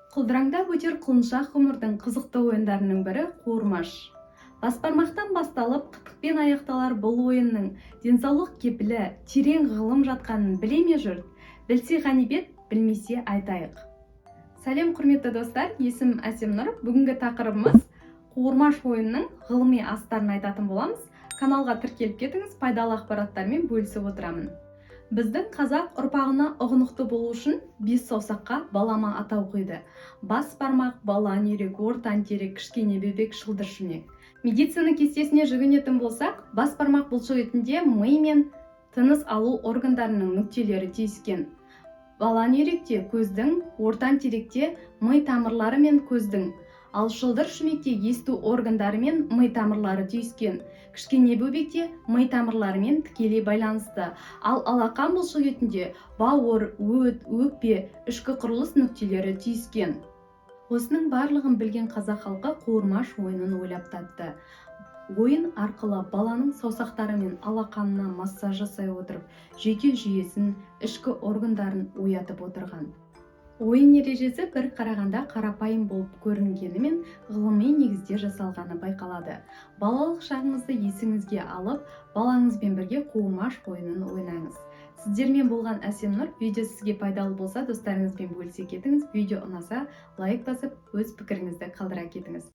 Құлдыраңдап өтер құлыншақ ғұмырдың қызықты ойындарының бірі қуырмаш. Баспармақтан басталып, қытықпен аяқталар бұл ойынның денсаулық кепілі, терең ғылым жатқанын біле ме жұрт? Білсе ғанибет, білмесе айтайық. Сәлем құрметті достар, есім Әсемнұр. Бүгінгі тақырыбымыз қуырмаш ойынның ғылыми астарын айтатын боламыз. Каналға тіркеліп кетіңіз, пайдалы ақпараттармен бөлісіп отырамын. Біздің қазақ ұрпағына ұғынықты болу үшін 5 саусаққа балама атау қойды. Бас бармақ, балан үйрек, ортан терек, кішкене бөбек, шылдыршүмек. Медицина кестесіне жүгінетін болсақ, бас бармақ бұлшықетінде ми мен тыныс алу органдарының нүктелері түйіскен. Балан үйректе көздің, ортан теректе ми тамырлары мен көздің, ал шылдыршүмекте есту органдары мен ми тамырлары түйіскен. Кішкене бөбекте ми тамырларымен тікелей байланысты, ал алақан бұлшықетінде бауыр, өт, өкпе, ішкі құрылыс нүктелері түйіскен. Осының барлығын білген қазақ халқы қуырмаш ойынын ойлап тапты. Ойын арқылы баланың саусақтары мен алақанына массаж жасай отырып, жүйке жүйесін, ішкі органдарын оятып отырған. Ойын ережесі бір қарағанда қарапайым болып көрінгенімен ғылыми негізде жасалғаны байқалады. Балалық шағыңызды есіңізге алып, балаңызбен бірге қуырмаш ойынын ойнаңыз. Сіздермен болған Әсемнұр. Видео сізге пайдалы болса, достарыңызбен бөлісе кетіңіз. Видео ұнаса, лайк басып, өз пікіріңізді қалдыра кетіңіз.